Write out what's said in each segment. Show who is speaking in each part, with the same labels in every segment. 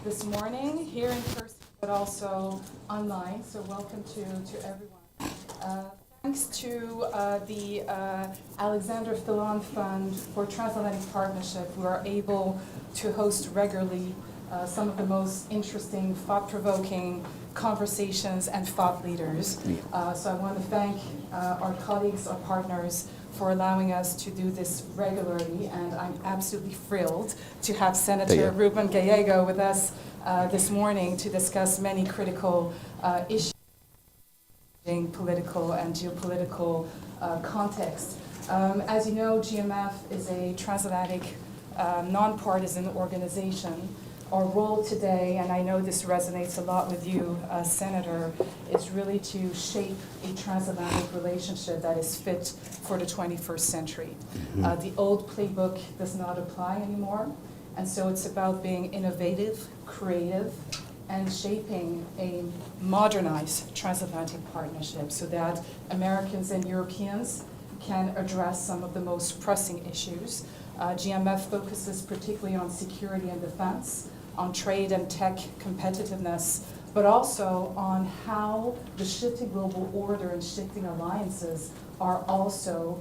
Speaker 1: this morning, here in person, but also online. So welcome to everyone. Thanks to the Alexander Philon Fund for Transatlantic Partnership, we are able to host regularly some of the most interesting, thought-provoking conversations and thought leaders. So I want to thank our colleagues, our partners, for allowing us to do this regularly, and I'm absolutely thrilled to have Senator Ruben Gallego with us this morning to discuss many critical issues in political and geopolitical context. As you know, GMF is a transatlantic nonpartisan organization. Our role today, and I know this resonates a lot with you, Senator, is really to shape a transatlantic relationship that is fit for the 21st century. The old playbook does not apply anymore, and so it's about being innovative, creative, and shaping a modernized transatlantic partnership so that Americans and Europeans can address some of the most pressing issues. GMF focuses particularly on security and defense, on trade and tech competitiveness, but also on how the shifting global order and shifting alliances are also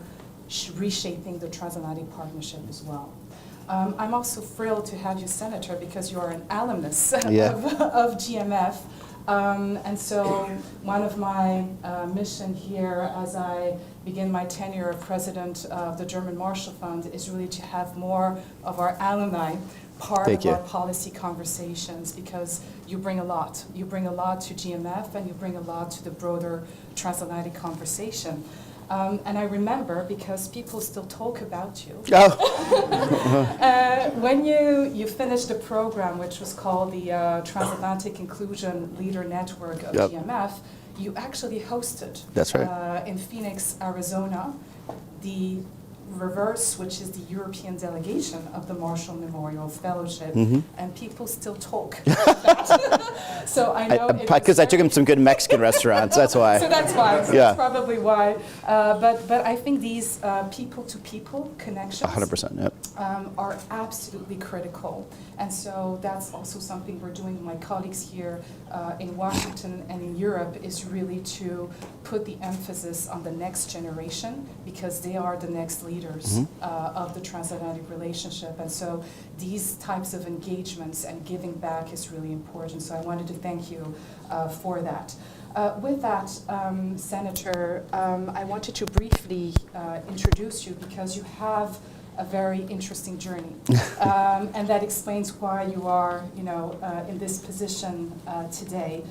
Speaker 1: reshaping the transatlantic partnership as well. I'm also thrilled to have you, Senator, because you are an alumnus of GMF. And so one of my mission here as I begin my tenure as president of the German Marshall Fund is really to have more of our alumni part of our policy conversations, because you bring a lot. You bring a lot to GMF and you bring a lot to the broader transatlantic conversation. And I remember, because people still talk about you, when you finished the program, which was called the Transatlantic Inclusion Leader Network of GMF, you actually hosted in Phoenix, Arizona, the reverse, which is the European delegation of the Marshall Memorial Fellowship, and people still talk about that. So I know
Speaker 2: because I took him to some good Mexican restaurants. That's why.
Speaker 1: So that's why. So that's probably why. But I think these people-to-people connections
Speaker 2: 100%,
Speaker 1: are absolutely critical. And so that's also something we're doing with my colleagues here in Washington and in Europe, is really to put the emphasis on the next generation, because they are the next leaders of the transatlantic relationship. And so these types of engagements and giving back is really important. So I wanted to thank you for that. With that, Senator, I wanted to briefly introduce you, because you have a very interesting journey, and that explains why you are, in this position today.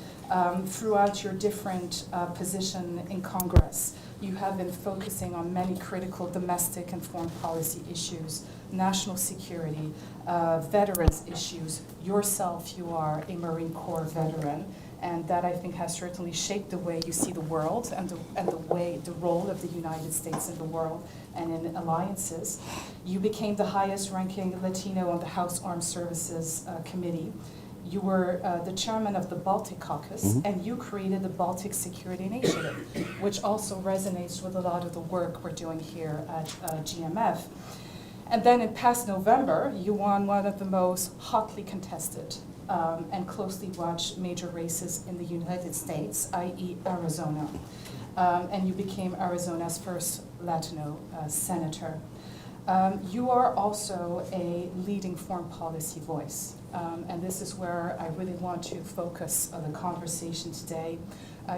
Speaker 1: Throughout your different position in Congress, you have been focusing on many critical domestic and foreign policy issues, national security, veterans issues. Yourself, you are a Marine Corps veteran, and that, I think, has certainly shaped the way you see the world and the role of the United States in the world and in alliances. You became the highest-ranking Latino on the House Armed Services Committee. You were the chairman of the Baltic Caucus, and you created the Baltic Security Initiative, which also resonates with a lot of the work we're doing here at GMF. And then in past November, you won one of the most hotly contested and closely watched major races in the United States, i.e. Arizona. And you became Arizona's first Latino senator. You are also a leading foreign policy voice. And this is where I really want to focus on the conversation today.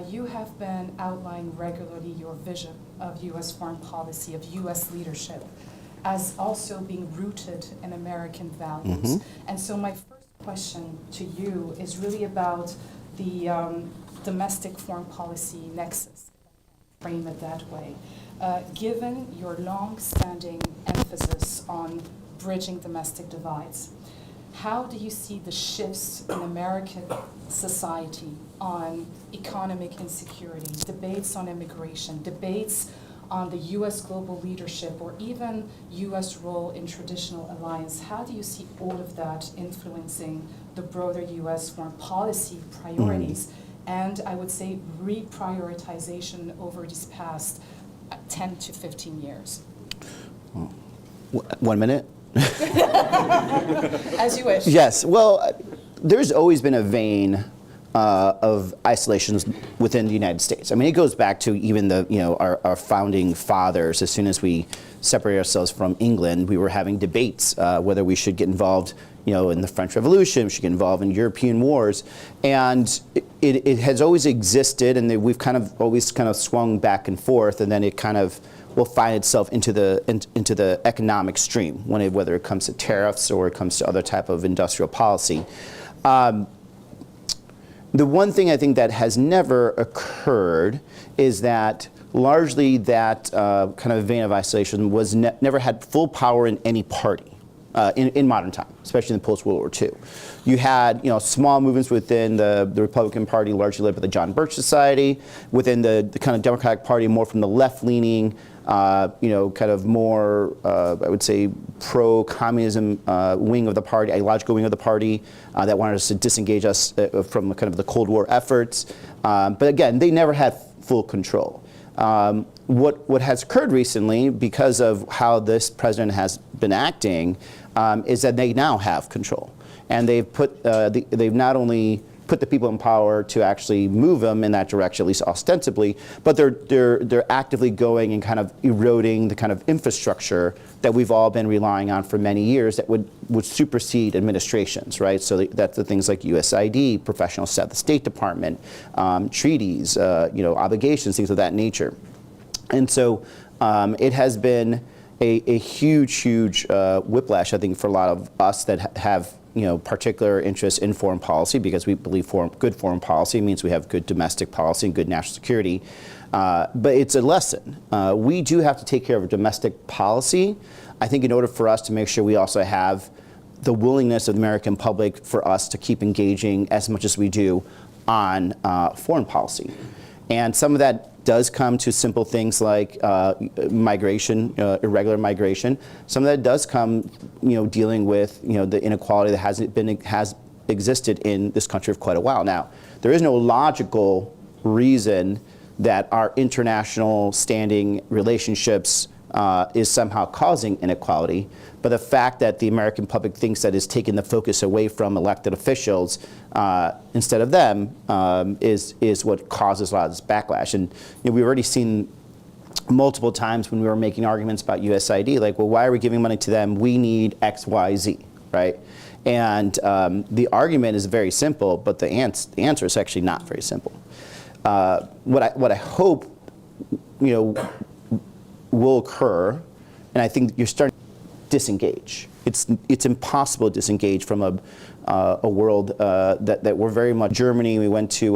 Speaker 1: You have been outlining regularly your vision of U.S. foreign policy, of U.S. leadership, as also being rooted in American values. And so my first question to you is really about the domestic foreign policy nexus, frame it that way. Given your long-standing emphasis on bridging domestic divides, how do you see the shifts in American society on economic insecurity, debates on immigration, debates on the U.S. global leadership, or even U.S. role in traditional alliance? How do you see all of that influencing the broader U.S. foreign policy priorities, and I would say reprioritization over these past 10 to 15 years?
Speaker 2: 1 minute?
Speaker 1: As you wish.
Speaker 2: Yes. Well, there's always been a vein of isolations within the United States. I mean, it goes back to even the, our founding fathers. As soon as we separated ourselves from England, we were having debates whether we should get involved, in the French Revolution, we should get involved in European wars, and it has always existed, and we've always swung back and forth, and then it will find itself into the economic stream, whether it comes to tariffs or it comes to other type of industrial policy. The one thing I think that has never occurred is that largely that kind of vein of isolation was never had full power in any party in modern time, especially in the post-World War II. You had small movements within the Republican Party, largely led by the John Birch Society, within the kind of Democratic Party, more from the left-leaning, kind of more, I would say, pro-communism wing of the party, ideological wing of the party that wanted us to disengage us from kind of the Cold War efforts. But again, they never had full control. What has occurred recently, because of how this president has been acting, is that they now have control, and they've not only put the people in power to actually move them in that direction, at least ostensibly, but they're actively going and kind of eroding the kind of infrastructure that we've all been relying on for many years that would supersede administrations, right? So that's the things like USAID, professional staff, the State Department, treaties, obligations, things of that nature. And so it has been a huge whiplash, I think, for a lot of us that have particular interest in foreign policy, because we believe good foreign policy means we have good domestic policy and good national security. But it's a lesson. We do have to take care of domestic policy, I think, in order for us to make sure we also have the willingness of the American public for us to keep engaging as much as we do on foreign policy. And some of that does come to simple things like migration, irregular migration. Some of that does come, dealing with the inequality that has existed in this country for quite a while now. There is no logical reason that our international standing relationships is somehow causing inequality, but the fact that the American public thinks that is taking the focus away from elected officials instead of them is what causes a lot of this backlash. And we've already seen multiple times when we were making arguments about USAID, like, well, why are we giving money to them? We need X, Y, Z, right? And the argument is very simple, but the answer is actually not very simple. What I hope will occur, and I think you're starting to disengage. It's impossible to disengage from a world that we're very much. Germany, we went to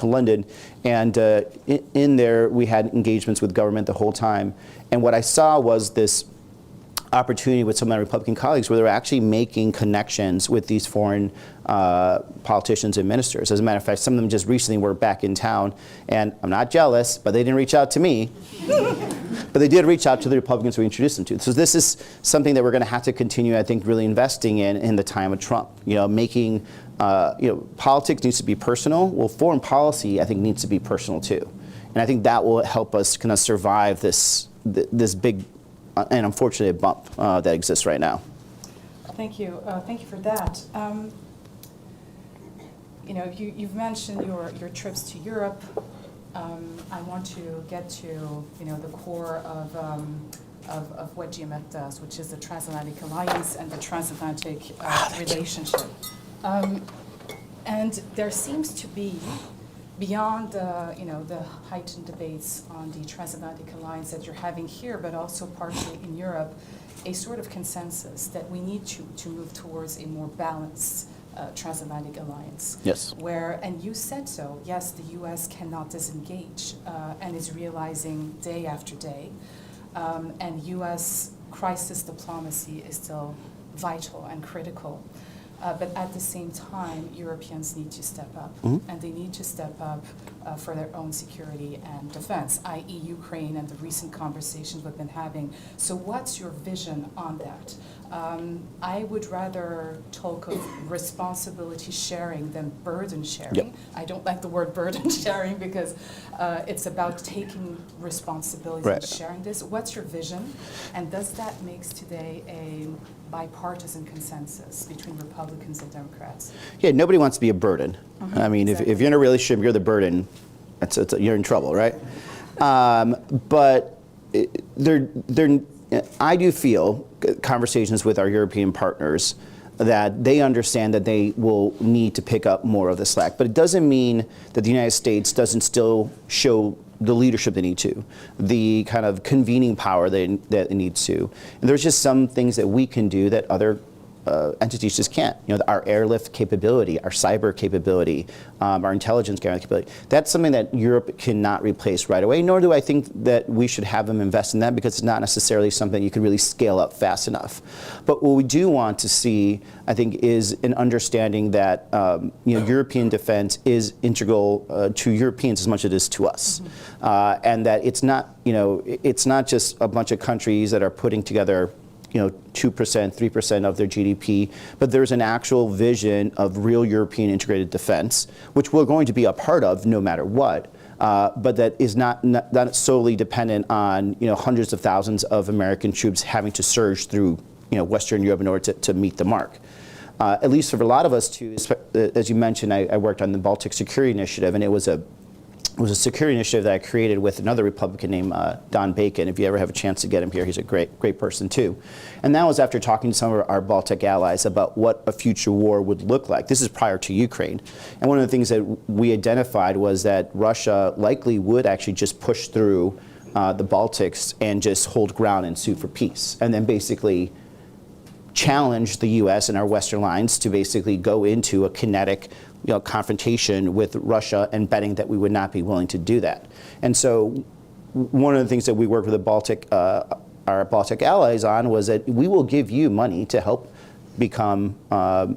Speaker 2: London, and in there we had engagements with government the whole time. And what I saw was this opportunity with some of my Republican colleagues where they were actually making connections with these foreign politicians and ministers. As a matter of fact, some of them just recently were back in town, and I'm not jealous, but they didn't reach out to me. But they did reach out to the Republicans we introduced them to. So this is something that we're going to have to continue, I think, really investing in the time of Trump. Making, politics needs to be personal. Well, foreign policy, I think, needs to be personal too. And I think that will help us kind of survive this big and unfortunately a bump that exists right now.
Speaker 1: Thank you. Thank you for that. You've mentioned your trips to Europe. I want to get to the core of what GMF does, which is the Transatlantic Alliance and the transatlantic relationship. And there seems to be, beyond the heightened debates on the Transatlantic Alliance that you're having here, but also partly in Europe, a sort of consensus that we need to move towards a more balanced transatlantic alliance.
Speaker 2: Yes.
Speaker 1: And you said so, yes, the U.S. cannot disengage and is realizing day after day. And U.S. crisis diplomacy is still vital and critical. But at the same time, Europeans need to step up, and they need to step up for their own security and defense, i.e. Ukraine and the recent conversations we've been having. So what's your vision on that? I would rather talk of responsibility sharing than burden sharing.
Speaker 2: Yep.
Speaker 1: I don't like the word burden sharing because it's about taking responsibility
Speaker 2: right.
Speaker 1: and sharing this. What's your vision? And does that make today bipartisan consensus between Republicans and Democrats.
Speaker 2: Yeah, nobody wants to be a burden. I mean,
Speaker 1: exactly.
Speaker 2: if you're in a relationship, you're the burden, you're in trouble, right? But I do feel, conversations with our European partners, that they understand that they will need to pick up more of the slack. But it doesn't mean that the United States doesn't still show the leadership they need to, the kind of convening power that it needs to. And there's just some things that we can do that other entities just can't. You know, our airlift capability, our cyber capability, our intelligence capability. That's something that Europe cannot replace right away, nor do I think that we should have them invest in that, because it's not necessarily something you can really scale up fast enough. But what we do want to see, I think, is an understanding that European defense is integral to Europeans as much as it is to us. And that it's not, it's not just a bunch of countries that are putting together 2%, 3% of their GDP, but there's an actual vision of real European integrated defense, which we're going to be a part of no matter what, but that is not solely dependent on hundreds of thousands of American troops having to surge through Western Europe in order to meet the mark. At least for a lot of us too, as you mentioned, I worked on the Baltic Security Initiative, and it was a security initiative that I created with another Republican named Don Bacon. If you ever have a chance to get him here, he's a great person too. And that was after talking to some of our Baltic allies about what a future war would look like. This is prior to Ukraine. And one of the things that we identified was that Russia likely would actually just push through the Baltics and just hold ground and sue for peace. And then basically challenge the U.S. and our Western lines to basically go into a kinetic confrontation with Russia, and betting that we would not be willing to do that. And so one of the things that we worked with our Baltic allies on was that we will give you money to help become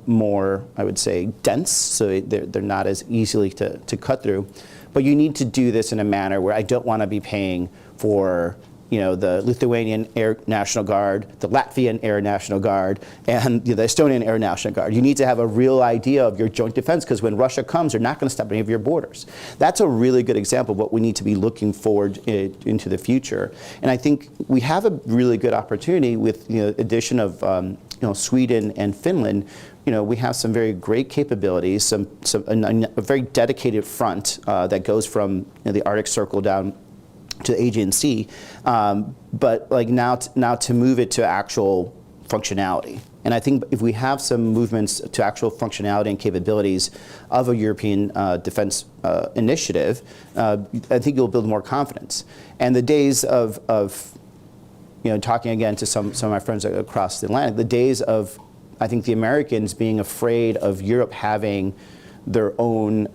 Speaker 2: more, I would say, dense, so they're not as easily to cut through. But you need to do this in a manner where I don't want to be paying for the Lithuanian Air National Guard, the Latvian Air National Guard, and the Estonian Air National Guard. You need to have a real idea of your joint defense, because when Russia comes, they're not going to step any of your borders. That's a really good example of what we need to be looking forward into the future. And I think we have a really good opportunity with the addition of Sweden and Finland. We have some very great capabilities, a very dedicated front that goes from the Arctic Circle down to the Aegean Sea, but now to move it to actual functionality. And I think if we have some movements to actual functionality and capabilities of a European defense initiative, I think you'll build more confidence. And the days of talking again to some of my friends across the Atlantic, the days of, I think, the Americans being afraid of Europe having their own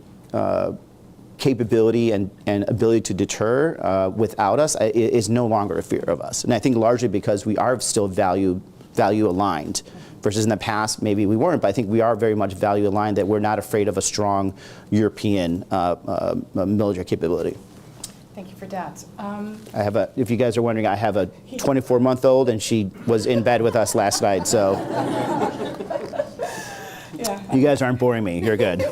Speaker 2: capability and ability to deter without us is no longer a fear of us. And I think largely because we are still value aligned, versus in the past maybe we weren't, but I think we are very much value aligned, that we're not afraid of a strong European military capability.
Speaker 1: Thank you for that.
Speaker 2: I have if you guys are wondering, I have a 24-month-old, and she was in bed with us last night, so
Speaker 1: Yeah.
Speaker 2: You guys aren't boring me. You're good.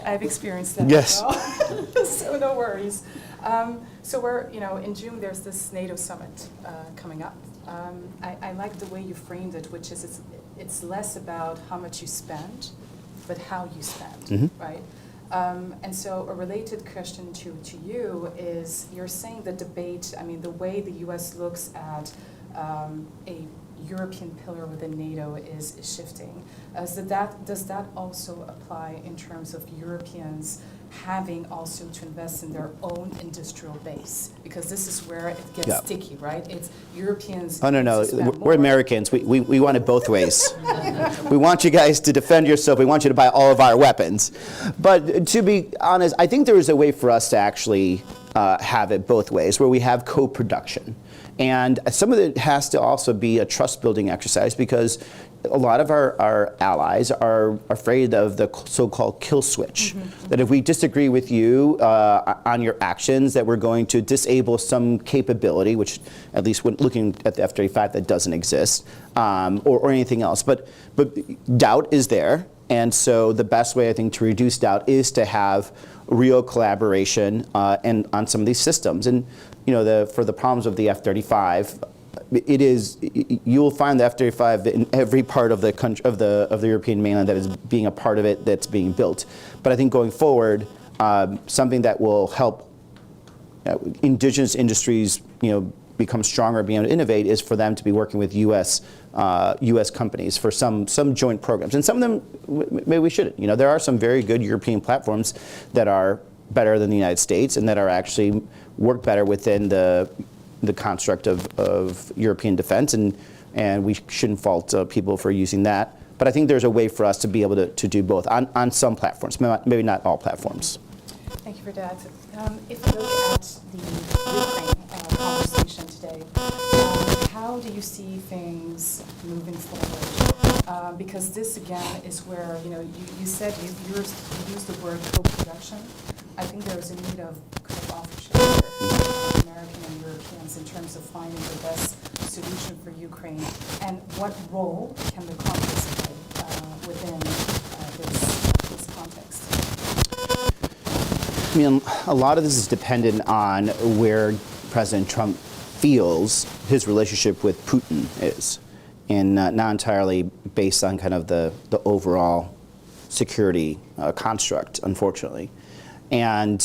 Speaker 1: I've experienced that
Speaker 2: Yes.
Speaker 1: as well, so no worries. So we're, in June there's this NATO summit coming up. I like the way you framed it, which is it's less about how much you spend, but how you spend, right? And so a related question to you is, you're saying the debate, the way the U.S. looks at a European pillar within NATO is shifting. Does that also apply in terms of Europeans having also to invest in their own industrial base? Because this is where it gets sticky, right? It's Europeans.
Speaker 2: Oh, no. We're Americans. We want it both ways. We want you guys to defend yourself. We want you to buy all of our weapons. But to be honest, I think there is a way for us to actually have it both ways, where we have co-production. And some of it has to also be a trust-building exercise, because a lot of our allies are afraid of the so-called kill switch. That if we disagree with you on your actions, that we're going to disable some capability, which at least when looking at the F-35, that doesn't exist, or anything else. But doubt is there. And so the best way, I think, to reduce doubt is to have real collaboration and on some of these systems. And for the problems of the F-35, it is. You will find the F-35 in every part of the country, of the European mainland that is being a part of it, that's being built. But I think going forward, something that will help indigenous industries, become stronger, being able to innovate, is for them to be working with U.S. Companies for some joint programs. And some of them, maybe we shouldn't. There are some very good European platforms that are better than the United States and that are actually work better within the construct of European defense, and we shouldn't fault people for using that. But I think there's a way for us to be able to do both on some platforms, maybe not all platforms.
Speaker 1: Thank you for that. If we look at the Ukraine conversation today, how do you see things moving forward? Because this again is where you said you used the word co-production. I think there's a need of kind of offshore American and Europeans in terms of finding the best solution for Ukraine, and what role can the Congress play within this context?
Speaker 2: I mean, a lot of this is dependent on where President Trump feels his relationship with Putin is, and not entirely based on kind of the overall security construct, unfortunately. And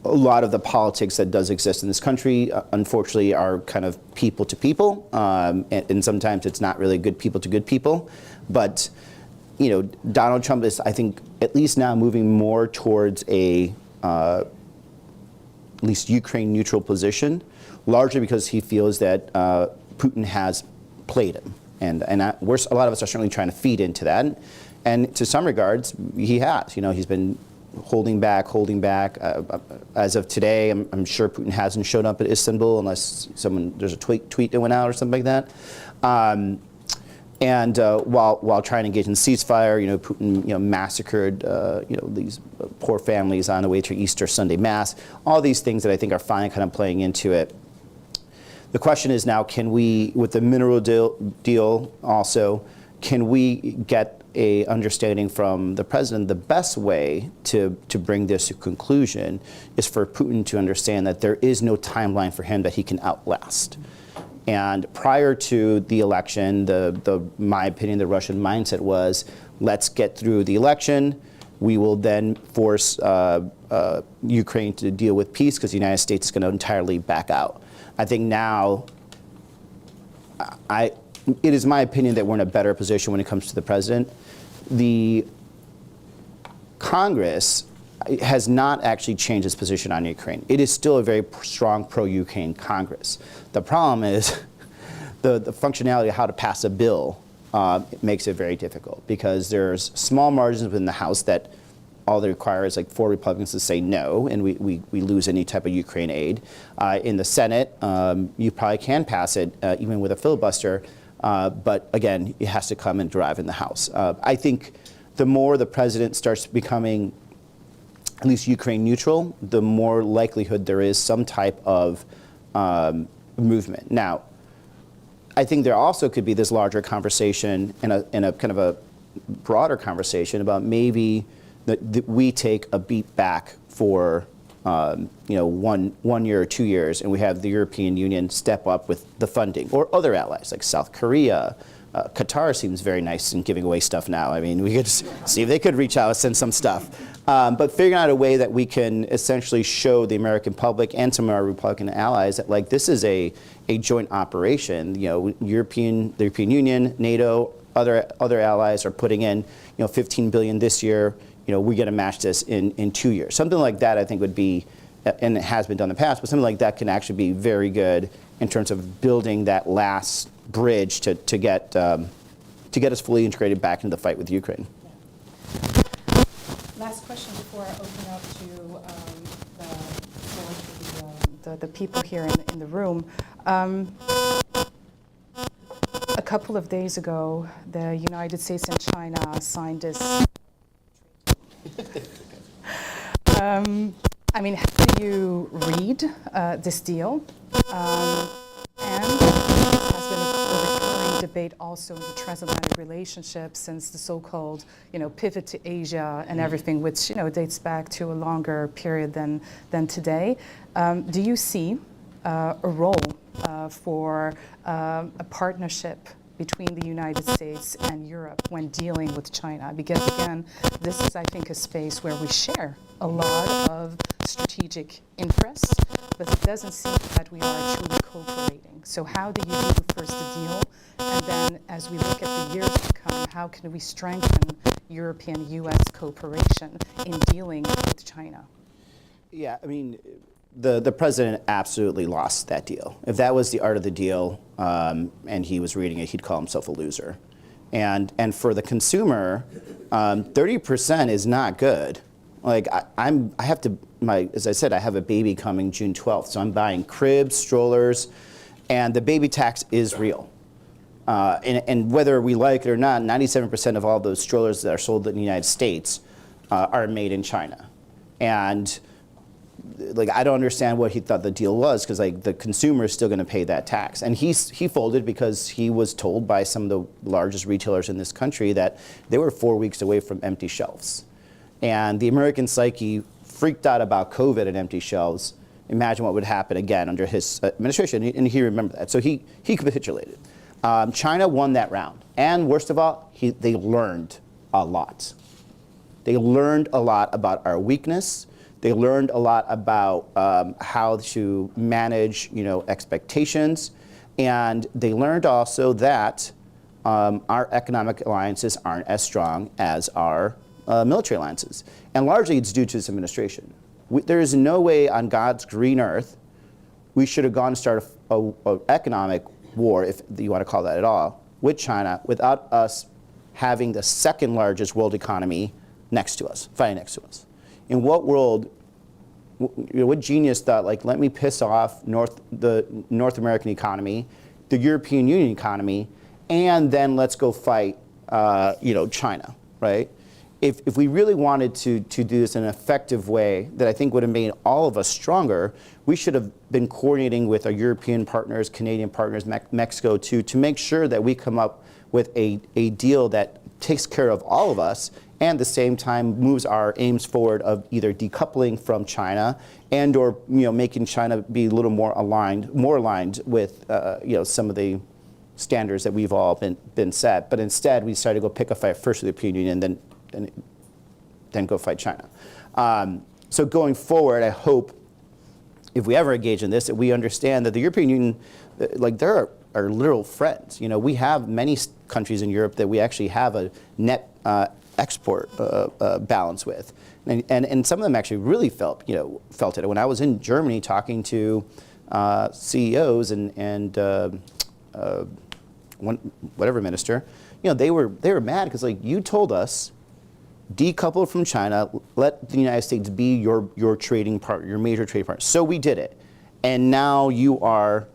Speaker 2: a lot of the politics that does exist in this country, unfortunately, are kind of people to people, and sometimes it's not really good people to good people. But Donald Trump is, I think, at least now moving more towards a at least Ukraine neutral position, largely because he feels that Putin has played him, and a lot of us are certainly trying to feed into that, and to some regards, he has. He's been holding back. As of today, I'm sure Putin hasn't shown up at Istanbul unless there's a tweet that went out or something like that. And while trying to engage in ceasefire, Putin massacred these poor families on the way to Easter Sunday Mass. All these things that I think are finally kind of playing into it. The question is now, can we, with the mineral deal also, can we get a understanding from the president? The best way to bring this to conclusion is for Putin to understand that there is no timeline for him that he can outlast. And prior to the election, my opinion, the Russian mindset was, let's get through the election. We will then force Ukraine to deal with peace because the United States is going to entirely back out. I think now, it is my opinion that we're in a better position when it comes to the president. The Congress has not actually changed its position on Ukraine. It is still a very strong pro-Ukraine Congress. The problem is the functionality of how to pass a bill makes it very difficult, because there's small margins within the House that all they require is like 4 Republicans to say no, and we lose any type of Ukraine aid. In the Senate, you probably can pass it even with a filibuster, but again, it has to come and drive in the House. I think the more the president starts becoming at least Ukraine neutral, the more likelihood there is some type of movement. Now, I think there also could be this larger conversation and a kind of a broader conversation about maybe that we take a beat back for 1 year or 2 years, and we have the European Union step up with the funding, or other allies like South Korea. Qatar seems very nice in giving away stuff now. I mean, we could see if they could reach out and send some stuff. But figuring out a way that we can essentially show the American public and some of our Republican allies that, like, this is a joint operation. The European Union, NATO, other allies are putting in, $15 billion this year. We're going to match this in 2 years. Something like that, I think, would be, and it has been done in the past, but something like that can actually be very good in terms of building that last bridge to get us fully integrated back into the fight with Ukraine.
Speaker 1: Last question before I open up to the people here in the room. A couple of days ago, the United States and China signed this. How do you read this deal? And there has been a recurring debate also in the transatlantic relationship since the so-called, pivot to Asia and everything, which, dates back to a longer period than today. Do you see a role for a partnership between the United States and Europe when dealing with China. Because again, this is, I think, a space where we share a lot of strategic interests, but it doesn't seem that we are truly cooperating. So how do you do first a deal, and then as we look at the years to come, how can we strengthen European-US cooperation in dealing with China?
Speaker 2: Yeah, I mean, the president absolutely lost that deal. If that was the art of the deal, and he was reading it, he'd call himself a loser. And for the consumer, 30% is not good. Like I have to, as I said, I have a baby coming June 12th, so I'm buying cribs, strollers, and the baby tax is real. And whether we like it or not, 97% of all those strollers that are sold in the United States are made in China. And like, I don't understand what he thought the deal was, because like the consumer is still going to pay that tax. And he folded because he was told by some of the largest retailers in this country that they were 4 weeks away from empty shelves. And the American psyche freaked out about COVID and empty shelves. Imagine what would happen again under his administration, and he remembered that. So he capitulated. China won that round. And worst of all, they learned a lot. They learned a lot about our weakness. They learned a lot about how to manage, expectations, and they learned also that our economic alliances aren't as strong as our military alliances, and largely it's due to this administration. There is no way on God's green earth we should have gone to start an economic war, if you want to call that at all, with China without us having the second largest world economy next to us, fighting next to us. In what world, what genius thought, like, let me piss off the North American economy, the European Union economy, and then let's go fight, China, right? If we really wanted to do this in an effective way that I think would have made all of us stronger, we should have been coordinating with our European partners, Canadian partners, Mexico too, to make sure that we come up with a deal that takes care of all of us, and at the same time moves our aims forward of either decoupling from China and or making China be a little more aligned with some of the standards that we've all been set. But instead, we decided to go pick a fight first with the European Union, and then go fight China. So going forward, I hope if we ever engage in this, that we understand that the European Union, they're our literal friends. We have many countries in Europe that we actually have a net export balance with, and some of them actually really felt it. When I was in Germany talking to CEOs and whatever minister, they were mad because you told us decouple from China, let the United States be your trading partner, your major trading partner. So we did it, and now you are